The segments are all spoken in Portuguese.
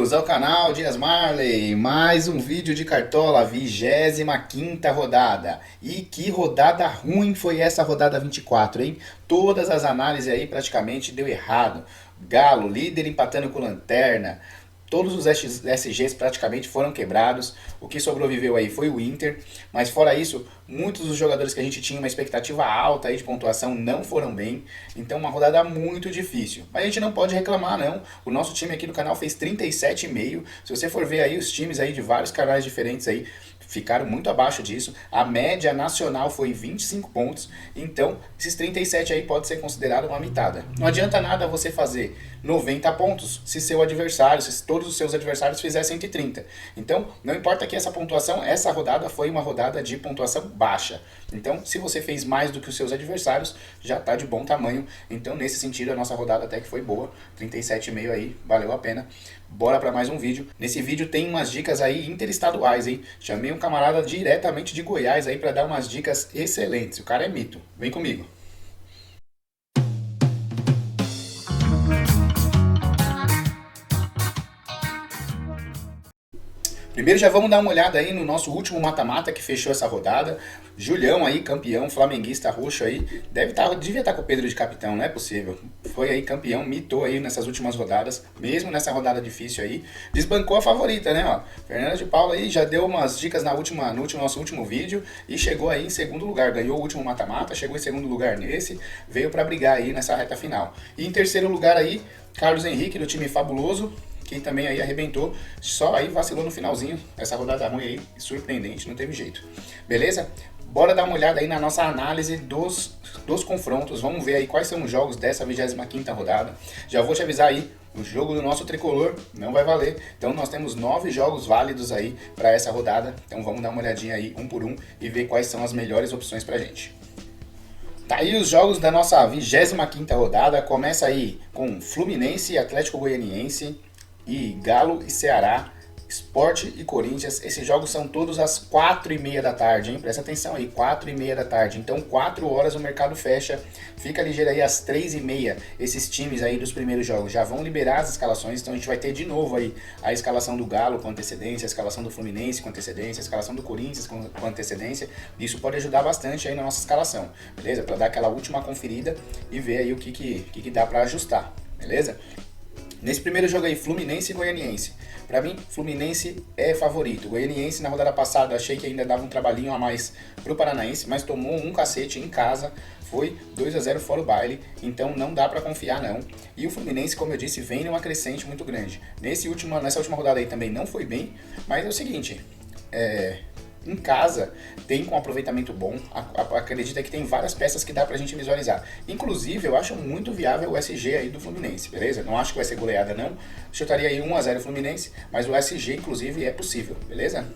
Bem-vindos ao canal Dias Marley, mais um vídeo de Cartola, 25ª rodada. E que rodada ruim foi essa rodada 24, hein? Todas as análises aí praticamente deu errado. Galo, líder empatando com Lanterna. Todos os SGs praticamente foram quebrados. O que sobreviveu aí foi o Inter. Mas fora isso, muitos dos jogadores que a gente tinha uma expectativa alta aí de pontuação não foram bem. Então uma rodada muito difícil. Mas a gente não pode reclamar não. O nosso time aqui do canal fez 37,5. Se você for ver aí os times aí de vários canais diferentes aí, ficaram muito abaixo disso. A média nacional foi 25 pontos. Então, esses 37 aí pode ser considerado uma mitada. Não adianta nada você fazer 90 pontos se seu adversário, se todos os seus adversários fizessem 130. Então, não importa que essa pontuação, essa rodada foi uma rodada de pontuação baixa. Então, se você fez mais do que os seus adversários, já está de bom tamanho. Então, nesse sentido, a nossa rodada até que foi boa. 37,5 aí, valeu a pena. Bora para mais um vídeo. Nesse vídeo tem umas dicas aí interestaduais, hein? Chamei um camarada diretamente de Goiás aí para dar umas dicas excelentes. O cara é mito. Vem comigo. Primeiro já vamos dar uma olhada aí no nosso último mata-mata que fechou essa rodada. Julião aí, campeão, flamenguista roxo aí, devia estar com o Pedro de capitão, não é possível. Foi aí campeão, mitou aí nessas últimas rodadas, mesmo nessa rodada difícil aí. Desbancou a favorita, né, ó. Fernanda de Paula aí já deu umas dicas no nosso último vídeo e chegou aí em segundo lugar. Ganhou o último mata-mata, chegou em segundo lugar nesse, veio para brigar aí nessa reta final. E em terceiro lugar aí, Carlos Henrique do time Fabuloso, que também aí arrebentou, só aí vacilou no finalzinho, essa rodada ruim aí, surpreendente, não teve jeito. Beleza? Bora dar uma olhada aí na nossa análise dos confrontos, vamos ver aí quais são os jogos dessa 25ª rodada. Já vou te avisar aí, o jogo do nosso tricolor não vai valer, então nós temos 9 jogos válidos aí para essa rodada, então vamos dar uma olhadinha aí um por um e ver quais são as melhores opções pra gente. Tá aí os jogos da nossa 25ª rodada, começa aí com Fluminense e Atlético Goianiense, e Galo e Ceará, Sport e Corinthians. Esses jogos são todos às 4h30 da tarde, hein? Presta atenção aí, 4h30 da tarde. Então 4 horas o mercado fecha, fica ligeiro aí às 3h30. Esses times aí dos primeiros jogos já vão liberar as escalações, então a gente vai ter de novo aí a escalação do Galo com antecedência, a escalação do Fluminense com antecedência, a escalação do Corinthians com antecedência. Isso pode ajudar bastante aí na nossa escalação, beleza? Para dar aquela última conferida e ver aí o que dá para ajustar, beleza? Nesse primeiro jogo aí, Fluminense e Goianiense. Pra mim, Fluminense é favorito. Goianiense, na rodada passada, achei que ainda dava um trabalhinho a mais pro Paranaense, mas tomou um cacete em casa. Foi 2-0 fora o baile, então não dá pra confiar não. E o Fluminense, como eu disse, vem numa crescente muito grande. Nessa última rodada aí também não foi bem, mas é o seguinte, em casa, tem com aproveitamento bom, acredita que tem várias peças que dá pra gente visualizar. Inclusive, eu acho muito viável o SG aí do Fluminense, beleza? Não acho que vai ser goleada não, chutaria aí 1-0 Fluminense, mas o SG, inclusive, é possível, beleza?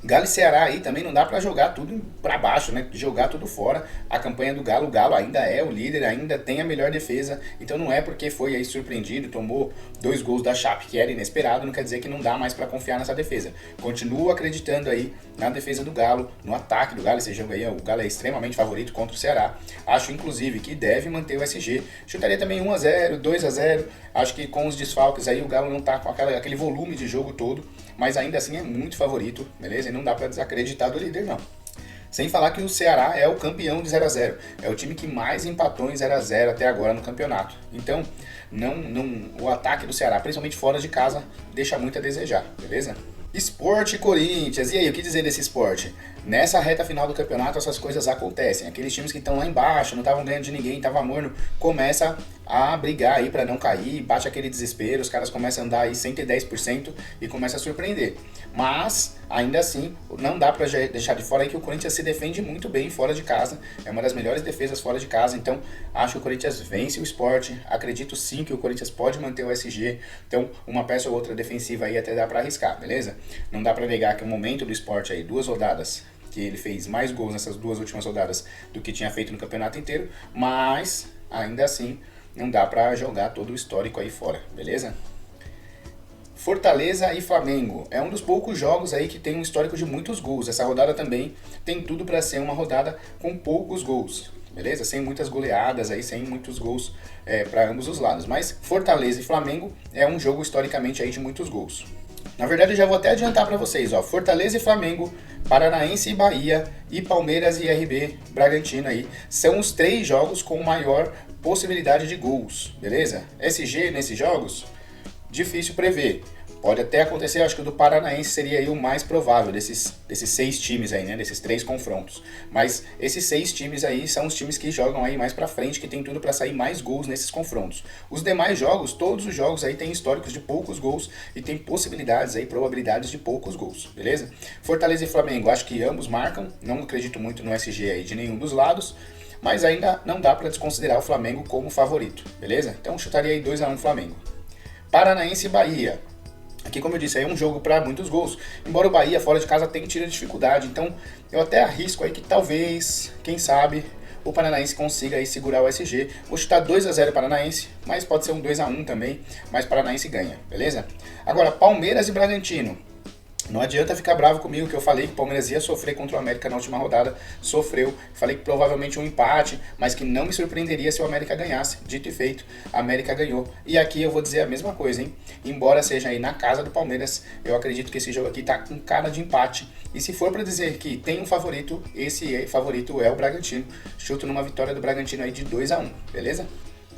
Galo e Ceará aí também não dá pra jogar tudo pra baixo, né? Jogar tudo fora. A campanha do Galo, o Galo ainda é o líder, ainda tem a melhor defesa. Então não é porque foi aí surpreendido, tomou 2 gols da Chape, que era inesperado, não quer dizer que não dá mais pra confiar nessa defesa. Continuo acreditando aí na defesa do Galo, no ataque do Galo. Esse jogo aí, o Galo é extremamente favorito contra o Ceará. Acho inclusive que deve manter o SG. Chutaria também 1-0, 2-0. Acho que com os desfalques aí o Galo não tá com aquele volume de jogo todo, mas ainda assim é muito favorito, beleza? E não dá pra desacreditar do líder não. Sem falar que o Ceará é o campeão de 0-0. É o time que mais empatou em 0-0 até agora no campeonato. Então, o ataque do Ceará, principalmente fora de casa, deixa muito a desejar, beleza? Sport e Corinthians. E aí, o que dizer desse esporte? Nessa reta final do campeonato, essas coisas acontecem. Aqueles times que estão lá embaixo, não estavam ganhando de ninguém, estavam morno, começa a brigar aí para não cair, bate aquele desespero, os caras começam a andar aí 110% e começa a surpreender. Mas, ainda assim, não dá para deixar de fora aí que o Corinthians se defende muito bem fora de casa, é uma das melhores defesas fora de casa, então acho que o Corinthians vence o Sport, acredito sim que o Corinthians pode manter o SG, então uma peça ou outra defensiva aí até dá para arriscar, beleza? Não dá para negar que o momento do Sport aí, 2 rodadas, que ele fez mais gols nessas 2 últimas rodadas do que tinha feito no campeonato inteiro, mas ainda assim não dá pra jogar todo o histórico aí fora, beleza? Fortaleza e Flamengo. É um dos poucos jogos aí que tem um histórico de muitos gols. Essa rodada também tem tudo para ser uma rodada com poucos gols. beleza? Sem muitas goleadas aí, sem muitos gols para ambos os lados. Mas Fortaleza e Flamengo é um jogo historicamente aí de muitos gols. Na verdade, eu já vou até adiantar para vocês, ó, Fortaleza e Flamengo, Paranaense e Bahia e Palmeiras e RB Bragantino aí, são os 3 jogos com maior possibilidade de gols, beleza? SG nesses jogos, difícil prever. Pode até acontecer, acho que o do Paranaense seria aí o mais provável desses 6 times aí, né? Desses 3 confrontos. Mas esses 6 times aí são os times que jogam aí mais pra frente, que tem tudo pra sair mais gols nesses confrontos. Os demais jogos, todos os jogos aí têm históricos de poucos gols e tem possibilidades aí, probabilidades de poucos gols, beleza? Fortaleza e Flamengo, acho que ambos marcam, não acredito muito no SG aí de nenhum dos lados, mas ainda não dá pra desconsiderar o Flamengo como favorito, beleza? Então chutaria aí 2-1 Flamengo. Paranaense e Bahia. Aqui, como eu disse, é um jogo para muitos gols. Embora o Bahia fora de casa tenha tido dificuldade, então eu até arrisco aí que talvez, quem sabe, o Paranaense consiga aí segurar o SG. Vou chutar 2-0 Paranaense, mas pode ser um 2-1 também, mas Paranaense ganha, beleza? Agora, Palmeiras e Bragantino. Não adianta ficar bravo comigo que eu falei que o Palmeiras ia sofrer contra o América na última rodada, sofreu. Falei que provavelmente um empate, mas que não me surpreenderia se o América ganhasse. Dito e feito, a América ganhou. E aqui eu vou dizer a mesma coisa, hein? Embora seja aí na casa do Palmeiras, eu acredito que esse jogo aqui tá com cara de empate. E se for para dizer que tem um favorito, esse favorito é o Bragantino. Chuto numa vitória do Bragantino aí de 2-1, beleza?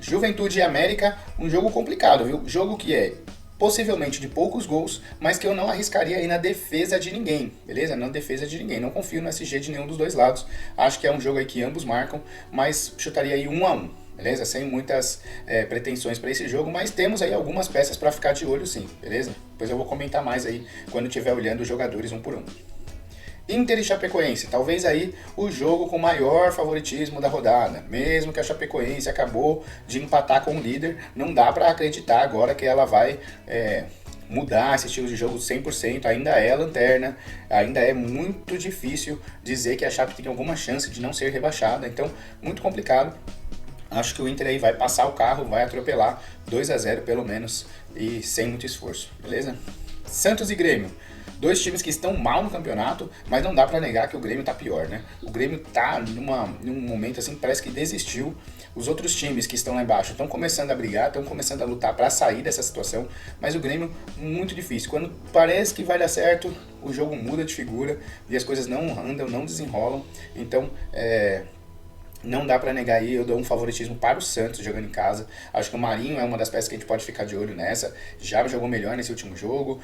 Juventude e América, um jogo complicado, viu? Jogo que é possivelmente de poucos gols, mas que eu não arriscaria aí na defesa de ninguém, beleza? Na defesa de ninguém, não confio no SG de nenhum dos dois lados, acho que é um jogo aí que ambos marcam, mas chutaria aí 1-1, beleza? Sem muitas pretensões para esse jogo, mas temos aí algumas peças para ficar de olho sim, beleza? Depois eu vou comentar mais aí quando estiver olhando os jogadores um por um. Inter e Chapecoense, talvez aí o jogo com maior favoritismo da rodada. Mesmo que a Chapecoense acabou de empatar com o líder, não dá para acreditar agora que ela vai mudar esse estilo de jogo 100%. Ainda é lanterna, ainda é muito difícil dizer que a Chape tem alguma chance de não ser rebaixada. Então, muito complicado. Acho que o Inter aí vai passar o carro, vai atropelar 2-0 pelo menos e sem muito esforço, beleza? Santos e Grêmio. 2 times que estão mal no campeonato, mas não dá pra negar que o Grêmio tá pior, né? O Grêmio tá num momento assim, parece que desistiu. Os outros times que estão lá embaixo estão começando a brigar, estão começando a lutar pra sair dessa situação, mas o Grêmio muito difícil. Quando parece que vai dar certo, o jogo muda de figura e as coisas não andam, não desenrolam. Então, não dá pra negar aí, eu dou um favoritismo para o Santos jogando em casa. Acho que o Marinho é uma das peças que a gente pode ficar de olho nessa. Já jogou melhor nesse último jogo.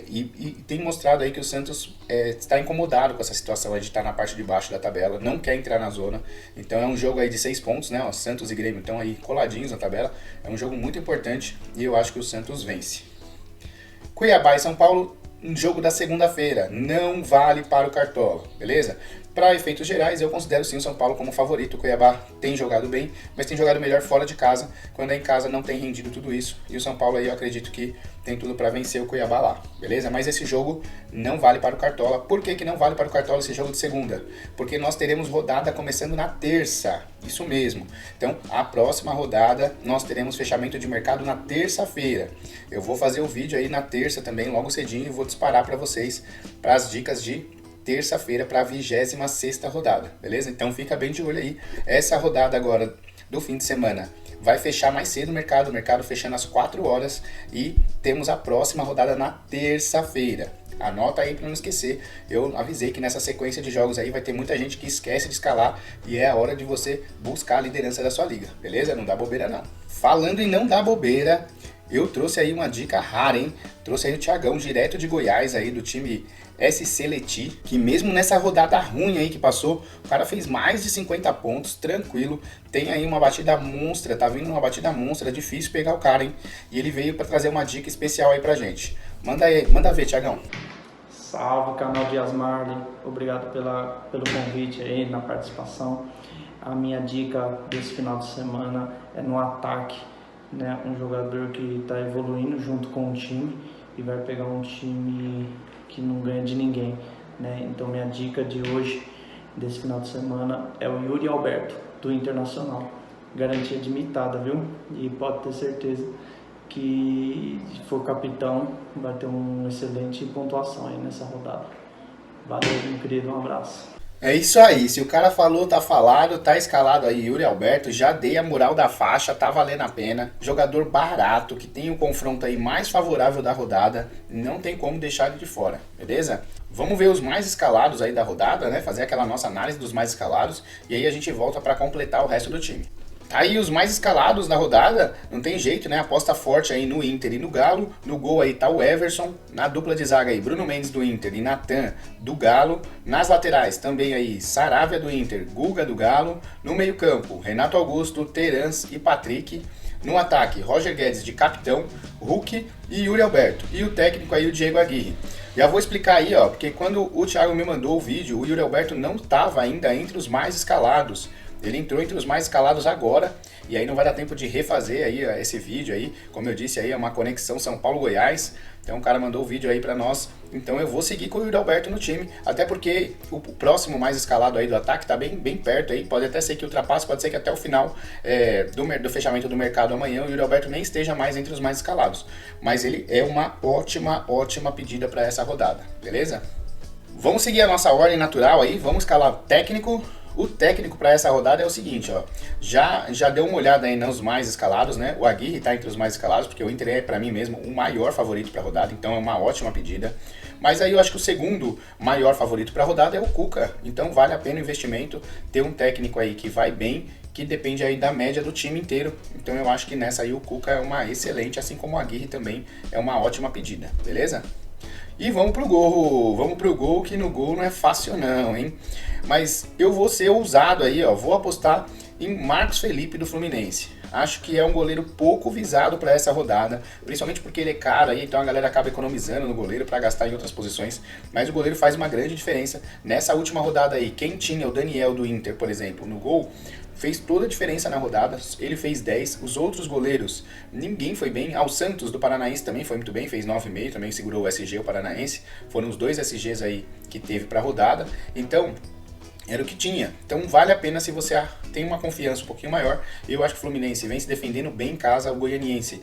E tem mostrado aí que o Santos está incomodado com essa situação de estar na parte de baixo da tabela, não quer entrar na zona. Então é um jogo aí de 6 pontos, né? Ó, Santos e Grêmio estão aí coladinhos na tabela. É um jogo muito importante e eu acho que o Santos vence. Cuiabá e São Paulo, um jogo da segunda-feira, não vale para o Cartola, beleza? Para efeitos gerais, eu considero sim o São Paulo como favorito. O Cuiabá tem jogado bem, mas tem jogado melhor fora de casa. Quando é em casa não tem rendido tudo isso. E o São Paulo aí eu acredito que tem tudo para vencer o Cuiabá lá, beleza? Mas esse jogo não vale para o Cartola. Por que não vale para o Cartola esse jogo de segunda? Porque nós teremos rodada começando na terça, isso mesmo. Então, a próxima rodada nós teremos fechamento de mercado na terça-feira. Eu vou fazer o vídeo aí na terça também, logo cedinho, e vou disparar para vocês para as dicas de terça-feira para a 26ª rodada, beleza? Então fica bem de olho aí. Essa rodada agora do fim de semana vai fechar mais cedo o mercado fechando às 4 horas e temos a próxima rodada na terça-feira. Anota aí para não esquecer, eu avisei que nessa sequência de jogos aí vai ter muita gente que esquece de escalar e é a hora de você buscar a liderança da sua liga, beleza? Não dá bobeira não. Falando em não dar bobeira, eu trouxe aí uma dica rara, hein? Trouxe aí o Thiagão, direto de Goiás aí do time SC Leti, que mesmo nessa rodada ruim aí que passou, o cara fez mais de 50 pontos, tranquilo, tem aí uma batida monstra, tá vindo uma batida monstra, é difícil pegar o cara, hein? E ele veio para trazer uma dica especial aí pra gente. Manda aí, manda ver, Thiagão. Salve, canal Dias Marley, obrigado pelo convite aí, na participação. A minha dica desse final de semana é no ataque, né? Um jogador que está evoluindo junto com o time e vai pegar um time que não ganha de ninguém, né? Então minha dica de hoje, desse final de semana, é o Yuri Alberto, do Internacional. Garantia limitada, viu? E pode ter certeza que, se for capitão, vai ter uma excelente pontuação aí nessa rodada. Valeu, meu querido, um abraço. É isso aí, se o cara falou, tá falado, tá escalado aí, Yuri Alberto, já dei a moral da faixa, tá valendo a pena. Jogador barato, que tem o confronto aí mais favorável da rodada, não tem como deixar ele de fora, beleza? Vamos ver os mais escalados aí da rodada, né? Fazer aquela nossa análise dos mais escalados e aí a gente volta para completar o resto do time. Aí os mais escalados na rodada, não tem jeito, né? Aposta forte aí no Inter e no Galo. No gol aí tá o Everson. Na dupla de zaga aí, Bruno Mendes do Inter e Natan do Galo. Nas laterais também aí, Saravia do Inter, Guga do Galo. No meio campo, Renato Augusto, Terans e Patrick. No ataque, Roger Guedes de capitão, Hulk e Yuri Alberto. E o técnico aí, o Diego Aguirre. Já vou explicar aí, ó, porque quando o Thiago me mandou o vídeo, o Yuri Alberto não estava ainda entre os mais escalados. Ele entrou entre os mais escalados agora, e aí não vai dar tempo de refazer aí esse vídeo aí. Como eu disse aí, é uma conexão São Paulo-Goiás. Então o cara mandou o vídeo aí pra nós. Então eu vou seguir com o Yuri Alberto no time, até porque o próximo mais escalado aí do ataque tá bem perto aí. Pode até ser que ultrapasse, pode ser que até o final do fechamento do mercado amanhã o Yuri Alberto nem esteja mais entre os mais escalados. Mas ele é uma ótima pedida para essa rodada, beleza? Vamos seguir a nossa ordem natural aí, vamos escalar técnico. O técnico para essa rodada é o seguinte, ó, já deu uma olhada aí nos mais escalados, né? O Aguirre tá entre os mais escalados, porque o Inter é para mim mesmo o maior favorito para a rodada, então é uma ótima pedida. Mas aí eu acho que o segundo maior favorito para a rodada é o Cuca, então vale a pena o investimento ter um técnico aí que vai bem, que depende aí da média do time inteiro. Então eu acho que nessa aí o Cuca é uma excelente, assim como o Aguirre também é uma ótima pedida, beleza? E vamos pro gol, que no gol não é fácil não, hein? Mas eu vou ser ousado aí, ó, vou apostar em Marcos Felipe do Fluminense. Acho que é um goleiro pouco visado para essa rodada, principalmente porque ele é caro aí, então a galera acaba economizando no goleiro para gastar em outras posições, mas o goleiro faz uma grande diferença. Nessa última rodada aí, quem tinha o Daniel do Inter, por exemplo, no gol, fez toda a diferença na rodada, ele fez 10, os outros goleiros, ninguém foi bem. Ao Santos do Paranaense também foi muito bem, fez 9,5, também segurou o SG, o Paranaense, foram os dois SGs aí que teve para a rodada, então era o que tinha. Então vale a pena se você tem uma confiança um pouquinho maior. Eu acho que o Fluminense vem se defendendo bem em casa, o Goianiense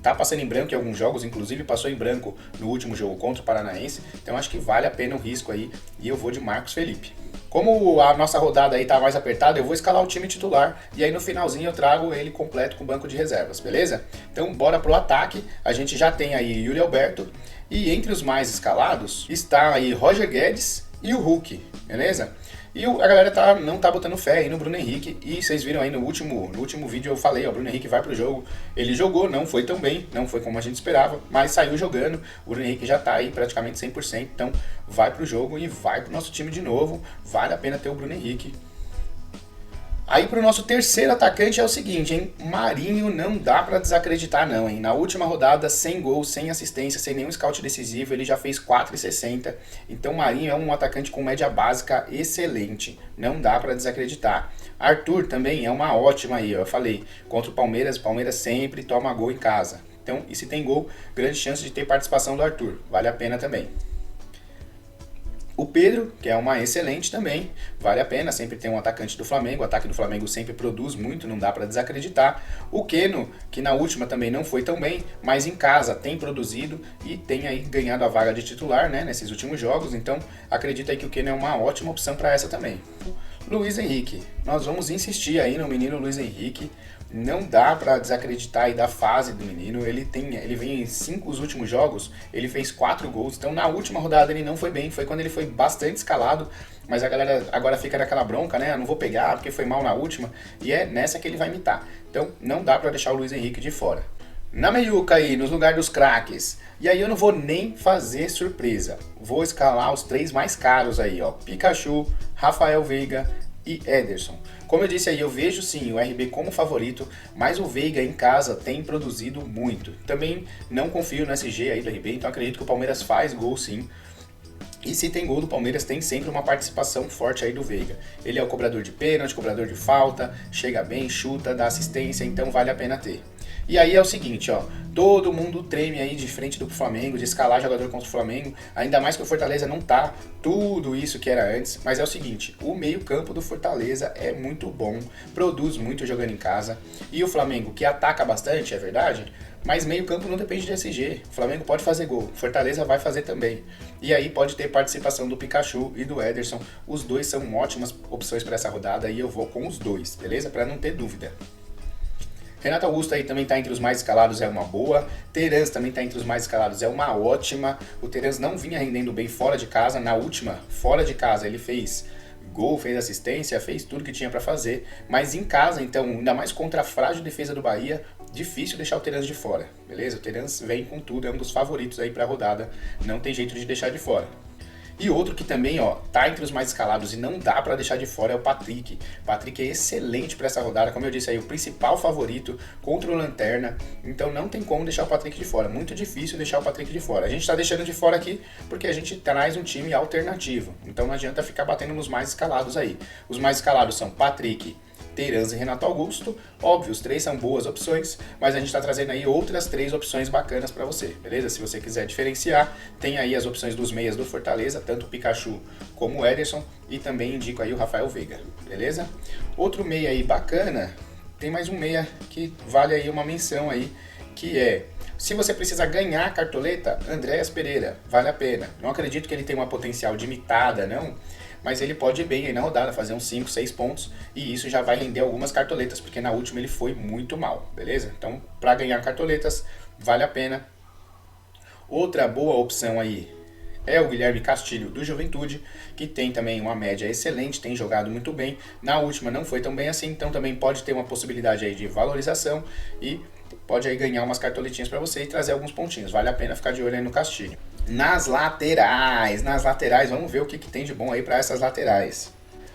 tá passando em branco em alguns jogos, inclusive passou em branco no último jogo contra o Paranaense, então acho que vale a pena o risco aí, e eu vou de Marcos Felipe. Como a nossa rodada aí tá mais apertada, eu vou escalar o time titular e aí no finalzinho eu trago ele completo com o banco de reservas, beleza? Então bora pro ataque, a gente já tem aí Yuri Alberto e entre os mais escalados está aí Roger Guedes e o Hulk, beleza? E a galera não tá botando fé aí no Bruno Henrique, e vocês viram aí no último vídeo eu falei, ó, o Bruno Henrique vai pro jogo, ele jogou, não foi tão bem, não foi como a gente esperava, mas saiu jogando, o Bruno Henrique já tá aí praticamente 100%, então vai pro jogo e vai pro nosso time de novo, vale a pena ter o Bruno Henrique. Aí pro nosso terceiro atacante é o seguinte, hein? Marinho não dá pra desacreditar não, hein? Na última rodada, sem gol, sem assistência, sem nenhum scout decisivo, ele já fez 4,60. Então Marinho é um atacante com média básica excelente, não dá pra desacreditar. Arthur também é uma ótima aí, ó, eu falei, contra o Palmeiras sempre toma gol em casa. Então, e se tem gol, grande chance de ter participação do Arthur, vale a pena também. O Pedro, que é uma excelente também, vale a pena, sempre tem um atacante do Flamengo, o ataque do Flamengo sempre produz muito, não dá para desacreditar. O Keno, que na última também não foi tão bem, mas em casa tem produzido e tem aí ganhado a vaga de titular, né, nesses últimos jogos, então acredito aí que o Keno é uma ótima opção para essa também. Luiz Henrique, nós vamos insistir aí no menino Luiz Henrique, não dá pra desacreditar aí da fase do menino, ele vem em 5 últimos jogos, ele fez 4 gols, então na última rodada ele não foi bem, foi quando ele foi bastante escalado, mas a galera agora fica naquela bronca, né, não vou pegar porque foi mal na última, e é nessa que ele vai imitar, então não dá pra deixar o Luiz Henrique de fora. Na meiuca aí, nos lugares dos craques, e aí eu não vou nem fazer surpresa, vou escalar os 3 mais caros aí, ó, Pikachu, Rafael Veiga e Ederson. Como eu disse aí, eu vejo sim o RB como favorito, mas o Veiga em casa tem produzido muito. Também não confio no SG aí do RB, então acredito que o Palmeiras faz gol sim. E se tem gol do Palmeiras, tem sempre uma participação forte aí do Veiga. Ele é o cobrador de pênalti, cobrador de falta, chega bem, chuta, dá assistência, então vale a pena ter. E aí é o seguinte, ó, todo mundo treme aí de frente do Flamengo, de escalar jogador contra o Flamengo, ainda mais que o Fortaleza não tá tudo isso que era antes, mas é o seguinte, o meio-campo do Fortaleza é muito bom, produz muito jogando em casa, e o Flamengo, que ataca bastante, é verdade, Mas meio campo não depende de SG. O Flamengo pode fazer gol, Fortaleza vai fazer também. E aí pode ter participação do Pikachu e do Ederson. Os dois são ótimas opções para essa rodada e eu vou com os dois, beleza? Para não ter dúvida. Renato Augusto aí também está entre os mais escalados, é uma boa. Terans também está entre os mais escalados, é uma ótima. O Terans não vinha rendendo bem fora de casa. Na última, fora de casa, ele fez gol, fez assistência, fez tudo que tinha para fazer. Mas em casa, então, ainda mais contra a frágil defesa do Bahia, difícil deixar o Terans de fora, beleza? O Terans vem com tudo, é um dos favoritos aí para a rodada, não tem jeito de deixar de fora. E outro que também, ó, tá entre os mais escalados e não dá para deixar de fora é o Patrick. Patrick é excelente para essa rodada, como eu disse aí, o principal favorito contra o Lanterna. Então não tem como deixar o Patrick de fora, muito difícil deixar o Patrick de fora. A gente tá deixando de fora aqui porque a gente traz um time alternativo. Então não adianta ficar batendo nos mais escalados aí. Os mais escalados são Patrick, Terans e Renato Augusto. Óbvio, os três são boas opções, mas a gente está trazendo aí outras 3 opções bacanas para você, beleza? Se você quiser diferenciar, tem aí as opções dos meias do Fortaleza, tanto o Pikachu como o Ederson, e também indico aí o Rafael Veiga, beleza? Outro meia aí bacana, tem mais um meia que vale aí uma menção aí, que é, se você precisa ganhar a cartoleta, Andréas Pereira, vale a pena. Não acredito que ele tenha uma potencial de imitada, não, mas ele pode ir bem aí na rodada, fazer uns 5, 6 pontos, e isso já vai render algumas cartoletas, porque na última ele foi muito mal, beleza? Então, para ganhar cartoletas, vale a pena. Outra boa opção aí é o Guilherme Castilho do Juventude, que tem também uma média excelente, tem jogado muito bem. Na última não foi tão bem assim, então também pode ter uma possibilidade aí de valorização e pode aí ganhar umas cartoletinhas para você e trazer alguns pontinhos. Vale a pena ficar de olho aí no Castilho. Nas laterais, vamos ver o que tem de bom aí para essas laterais.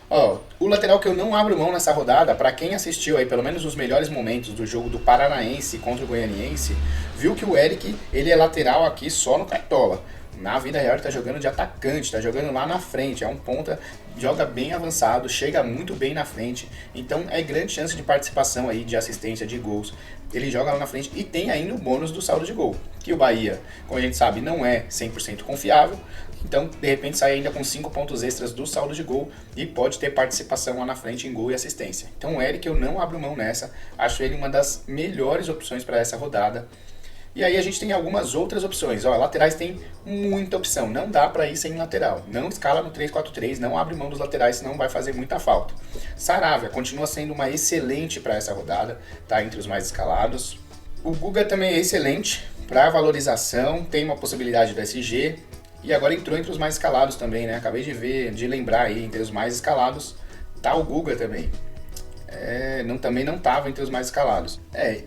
Ó, o lateral que eu não abro mão nessa rodada, para quem assistiu aí pelo menos os melhores momentos do jogo do Paranaense contra o Goianiense, viu que o Eric, ele é lateral aqui só no Cartola. Na vida real ele tá jogando de atacante, tá jogando lá na frente, é um ponta, joga bem avançado, chega muito bem na frente, então é grande chance de participação aí, de assistência, de gols. Ele joga lá na frente e tem ainda o bônus do saldo de gol, que o Bahia, como a gente sabe, não é 100% confiável, então de repente sai ainda com 5 pontos extras do saldo de gol e pode ter participação lá na frente em gol e assistência. Então o Eric eu não abro mão nessa, acho ele uma das melhores opções para essa rodada. E aí a gente tem algumas outras opções. Ó, laterais tem muita opção, não dá para ir sem lateral. Não escala no 3-4-3, não abre mão dos laterais, senão vai fazer muita falta. Saravia continua sendo uma excelente para essa rodada, tá entre os mais escalados. O Guga também é excelente para valorização, tem uma possibilidade do SG e agora entrou entre os mais escalados também, né? Acabei de lembrar aí, entre os mais escalados tá o Guga também. Também não estava entre os mais escalados.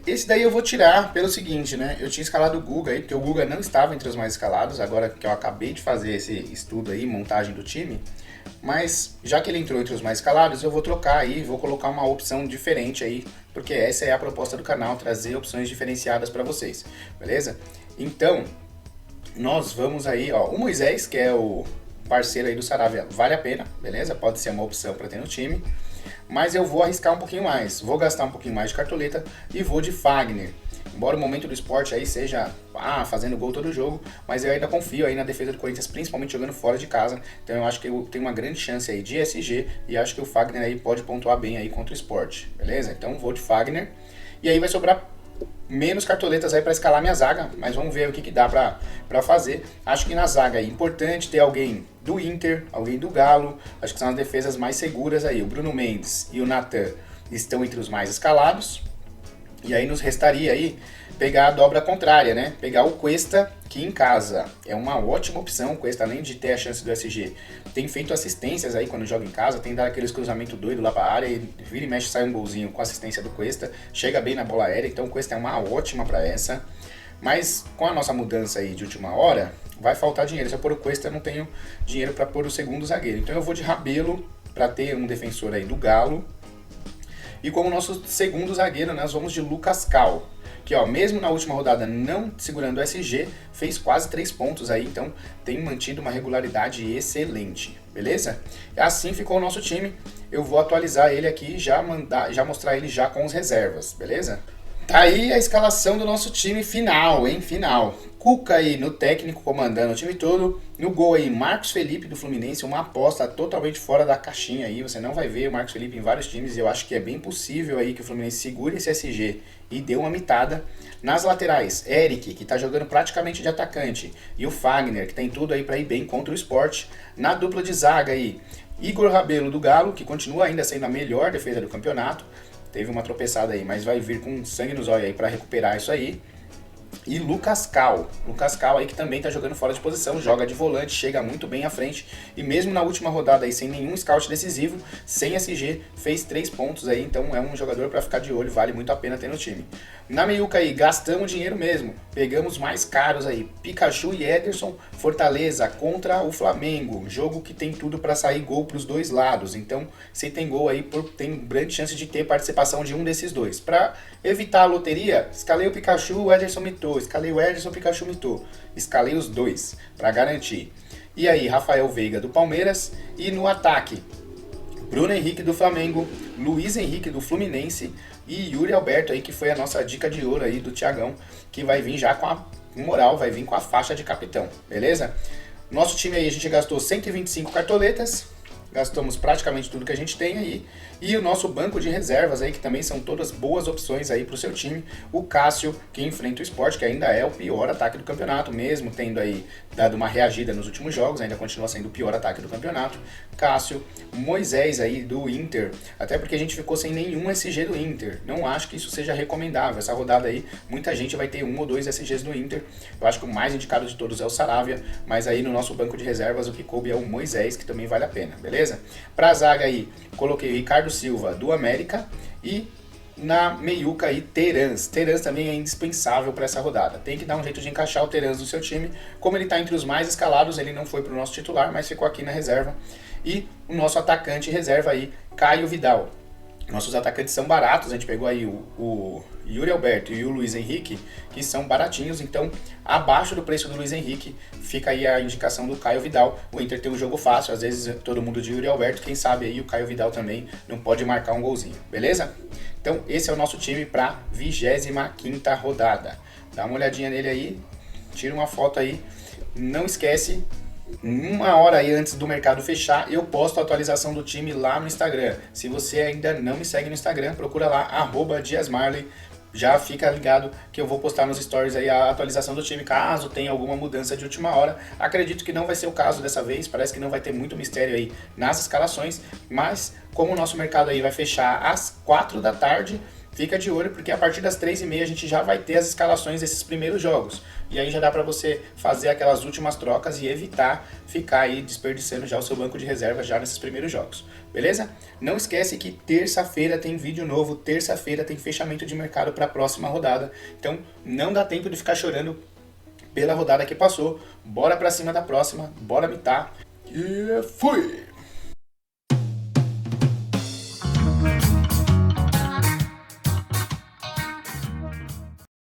Esse daí eu vou tirar pelo seguinte, né? Eu tinha escalado o Guga aí, porque o Guga não estava entre os mais escalados, agora que eu acabei de fazer esse estudo aí, montagem do time. Mas, já que ele entrou entre os mais escalados, eu vou trocar aí, vou colocar uma opção diferente aí, porque essa é a proposta do canal, trazer opções diferenciadas para vocês, beleza? Então, nós vamos aí, ó, o Moisés, que é o parceiro aí do Saravia, vale a pena, beleza? Pode ser uma opção para ter no time. Mas eu vou arriscar um pouquinho mais, vou gastar um pouquinho mais de cartoleta e vou de Fagner. Embora o momento do esporte aí seja fazendo gol todo jogo, mas eu ainda confio aí na defesa do Corinthians, principalmente jogando fora de casa. Então eu acho que eu tenho uma grande chance aí de SG e acho que o Fagner aí pode pontuar bem aí contra o Sport, beleza? Então vou de Fagner e aí vai sobrar menos cartoletas aí para escalar minha zaga, mas vamos ver o que dá para fazer. Acho que na zaga é importante ter alguém do Inter, alguém do Galo, acho que são as defesas mais seguras aí. O Bruno Mendes e o Natan estão entre os mais escalados, e aí nos restaria aí pegar a dobra contrária, né? Pegar o Cuesta, que em casa é uma ótima opção. O Cuesta, além de ter a chance do SG, tem feito assistências aí quando joga em casa, tem dado aqueles cruzamentos doidos lá pra área, e vira e mexe, sai um golzinho com assistência do Cuesta, chega bem na bola aérea, então o Cuesta é uma ótima para essa. Mas com a nossa mudança aí de última hora, vai faltar dinheiro. Se eu pôr o Cuesta, eu não tenho dinheiro para pôr o segundo zagueiro. Então eu vou de Rabelo para ter um defensor aí do Galo. E como nosso segundo zagueiro, nós vamos de Lucas Cal, que ó, mesmo na última rodada não segurando o SG, fez quase 3 pontos aí, então tem mantido uma regularidade excelente, beleza? Assim ficou o nosso time. Eu vou atualizar ele aqui e já mostrar ele já com os reservas, beleza? Tá aí a escalação do nosso time final, hein? Final. Cuca aí no técnico, comandando o time todo. No gol aí, Marcos Felipe do Fluminense, uma aposta totalmente fora da caixinha aí. Você não vai ver o Marcos Felipe em vários times. Eu acho que é bem possível aí que o Fluminense segure esse SG e dê uma mitada. Nas laterais, Eric, que tá jogando praticamente de atacante, e o Fagner, que tem tudo aí para ir bem contra o Sport. Na dupla de zaga aí, Igor Rabelo do Galo, que continua ainda sendo a melhor defesa do campeonato. Teve uma tropeçada aí, mas vai vir com sangue nos olhos aí para recuperar isso aí. E Lucas Cal aí que também tá jogando fora de posição, joga de volante, chega muito bem à frente e mesmo na última rodada aí sem nenhum scout decisivo, sem SG, fez 3 pontos aí, então é um jogador para ficar de olho, vale muito a pena ter no time. Na meiuca aí, gastamos dinheiro mesmo, pegamos mais caros aí, Pikachu e Ederson, Fortaleza contra o Flamengo, jogo que tem tudo para sair gol pros dois lados, então se tem gol aí, tem grande chance de ter participação de um desses dois. Para evitar a loteria, escalei o Pikachu, o Ederson mitou, escalei o Ederson, o Pikachu mitou, escalei os dois para garantir. E aí, Rafael Veiga do Palmeiras e no ataque, Bruno Henrique do Flamengo, Luiz Henrique do Fluminense e Yuri Alberto aí, que foi a nossa dica de ouro aí do Thiagão, que vai vir já com a moral, vai vir com a faixa de capitão, beleza? Nosso time aí, a gente gastou 125 cartoletas, gastamos praticamente tudo que a gente tem aí. E o nosso banco de reservas aí, que também são todas boas opções aí pro seu time. O Cássio, que enfrenta o Sport, que ainda é o pior ataque do campeonato, mesmo tendo aí dado uma reagida nos últimos jogos, ainda continua sendo o pior ataque do campeonato. Cássio, Moisés aí do Inter, até porque a gente ficou sem nenhum SG do Inter. Não acho que isso seja recomendável. Essa rodada aí, muita gente vai ter 1 ou 2 SGs do Inter. Eu acho que o mais indicado de todos é o Saravia, mas aí no nosso banco de reservas o que coube é o Moisés, que também vale a pena, beleza? Pra zaga aí, coloquei o Ricardo Silva do América e na meiuca aí Terans. Terans também é indispensável para essa rodada. Tem que dar um jeito de encaixar o Terans no seu time. Como ele está entre os mais escalados, ele não foi para o nosso titular, mas ficou aqui na reserva. E o nosso atacante reserva aí, Caio Vidal. Nossos atacantes são baratos, a gente pegou aí o Yuri Alberto e o Luiz Henrique, que são baratinhos, então abaixo do preço do Luiz Henrique fica aí a indicação do Caio Vidal. O Inter tem um jogo fácil, às vezes todo mundo de Yuri Alberto, quem sabe aí o Caio Vidal também não pode marcar um golzinho, beleza? Então esse é o nosso time para 25ª rodada. Dá uma olhadinha nele aí, tira uma foto aí, não esquece. 1 hora aí antes do mercado fechar, eu posto a atualização do time lá no Instagram. Se você ainda não me segue no Instagram, procura lá, @DiasMarley. Já fica ligado que eu vou postar nos stories aí a atualização do time, caso tenha alguma mudança de última hora. Acredito que não vai ser o caso dessa vez, parece que não vai ter muito mistério aí nas escalações, mas como o nosso mercado aí vai fechar às 4 da tarde, fica de olho, porque a partir das 3h30 a gente já vai ter as escalações desses primeiros jogos. E aí já dá para você fazer aquelas últimas trocas e evitar ficar aí desperdiçando já o seu banco de reserva já nesses primeiros jogos. Beleza? Não esquece que terça-feira tem vídeo novo, terça-feira tem fechamento de mercado para a próxima rodada. Então não dá tempo de ficar chorando pela rodada que passou. Bora para cima da próxima, bora mitar. E fui!